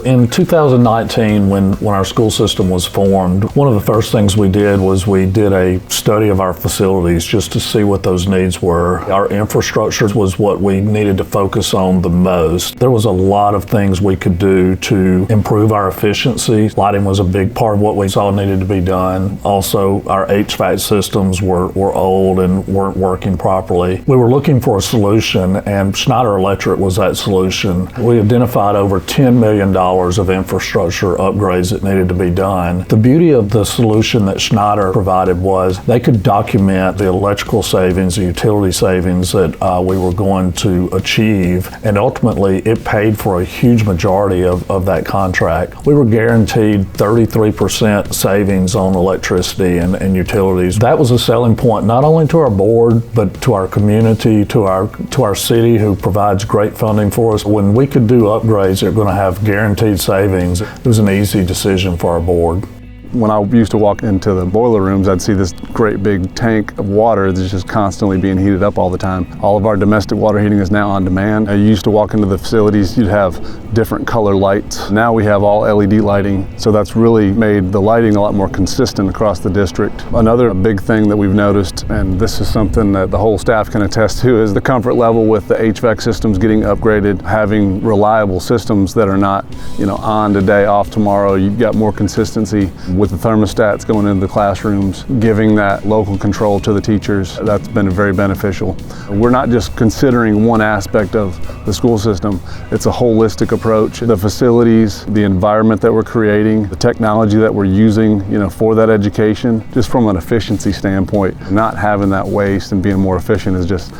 In 2019, when our school system was formed, one of the first things we did was we did a study of our facilities just to see what those needs were. Our infrastructure was what we needed to focus on the most. There was a lot of things we could do to improve our efficiency. Lighting was a big part of what we saw needed to be done. Also, our HVAC systems were old and weren't working properly. We were looking for a solution, and Schneider Electric was that solution. We identified over $10 million of infrastructure upgrades that needed to be done. The beauty of the solution that Schneider provided was they could document the electrical savings, the utility savings that we were going to achieve, and ultimately it paid for a huge majority of that contract. We were guaranteed 33% savings on electricity and utilities. That was a selling point not only to our board, but to our community, to our city, who provides great funding for us. When we could do upgrades that are going to have guaranteed savings, it was an easy decision for our board. When I used to walk into the boiler rooms, I'd see this great big tank of water that's just constantly being heated up all the time. All of our domestic water heating is now on demand. You used to walk into the facilities, you'd have different color lights. Now we have all LED lighting, so that's really made the lighting a lot more consistent across the district. Another big thing that we've noticed, and this is something that the whole staff can attest to, is the comfort level with the HVAC systems getting upgraded, having reliable systems that are not, on today, off tomorrow. You've got more consistency with the thermostats going into the classrooms, giving that local control to the teachers. That's been very beneficial. We're not just considering one aspect of the school system, it's a holistic approach. The facilities, the environment that we're creating, the technology that we're using, for that education, just from an efficiency standpoint, not having that waste and being more efficient is just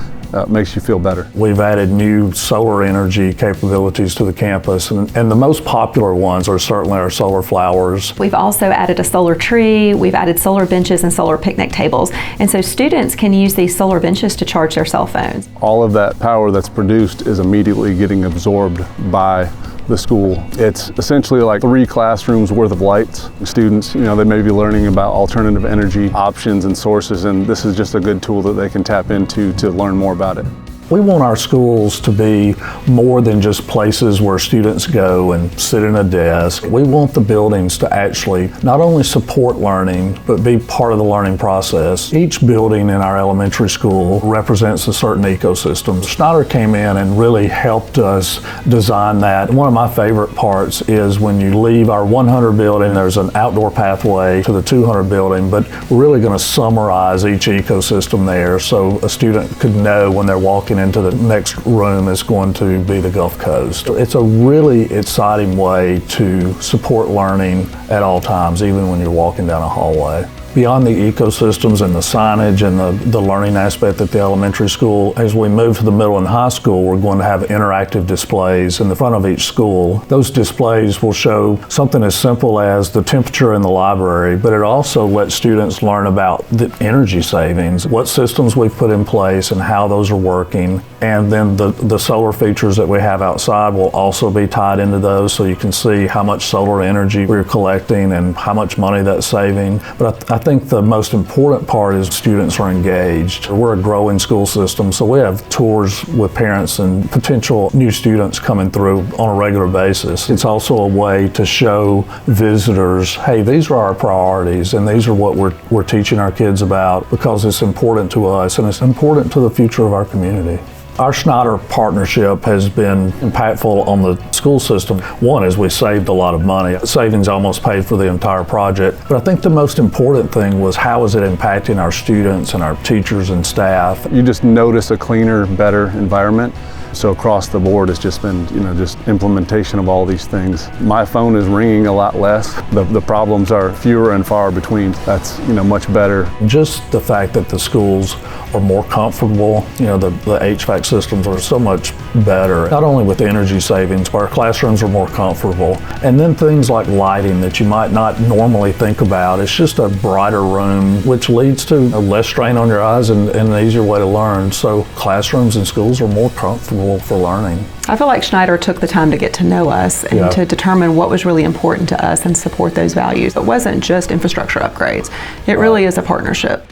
makes you feel better. We've added new solar energy capabilities to the campus, and the most popular ones are certainly our solar flowers. We've also added a solar tree, we've added solar benches and solar picnic tables, and so students can use these solar benches to charge their cell phones. All of that power that's produced is immediately getting absorbed by the school. It's essentially like 3 classrooms worth of lights. Students, they may be learning about alternative energy options and sources, and this is just a good tool that they can tap into to learn more about it. We want our schools to be more than just places where students go and sit in a desk. We want the buildings to actually not only support learning, but be part of the learning process. Each building in our elementary school represents a certain ecosystem. Schneider came in and really helped us design that. And one of my favorite parts is when you leave our 100 building, there's an outdoor pathway to the 200 building, but we're really going to summarize each ecosystem there so a student could know when they're walking into the next room is going to be the Gulf Coast. It's a really exciting way to support learning at all times, even when you're walking down a hallway. Beyond the ecosystems and the signage and the learning aspect at the elementary school, as we move to the middle and high school, we're going to have interactive displays in the front of each school. Those displays will show something as simple as the temperature in the library, but it also lets students learn about the energy savings, what systems we've put in place and how those are working. And then the solar features that we have outside will also be tied into those, so you can see how much solar energy we're collecting and how much money that's saving. But I think the most important part is students are engaged. We're a growing school system, so we have tours with parents and potential new students coming through on a regular basis. It's also a way to show visitors, hey, these are our priorities and these are what we're teaching our kids about, because it's important to us and it's important to the future of our community. Our Schneider partnership has been impactful on the school system. One is we saved a lot of money. Savings almost paid for the entire project. But I think the most important thing was how is it impacting our students and our teachers and staff. You just notice a cleaner, better environment. So across the board, it's just been, just implementation of all these things. My phone is ringing a lot less. The problems are fewer and far between. That's, much better. Just the fact that the schools are more comfortable, the HVAC systems are so much better, not only with energy savings, but our classrooms are more comfortable. And then things like lighting that you might not normally think about. It's just a brighter room, which leads to less strain on your eyes and an easier way to learn. So classrooms and schools are more comfortable for learning. I feel like Schneider took the time to get to know us and to determine what was really important to us and support those values. It wasn't just infrastructure upgrades. It really is a partnership.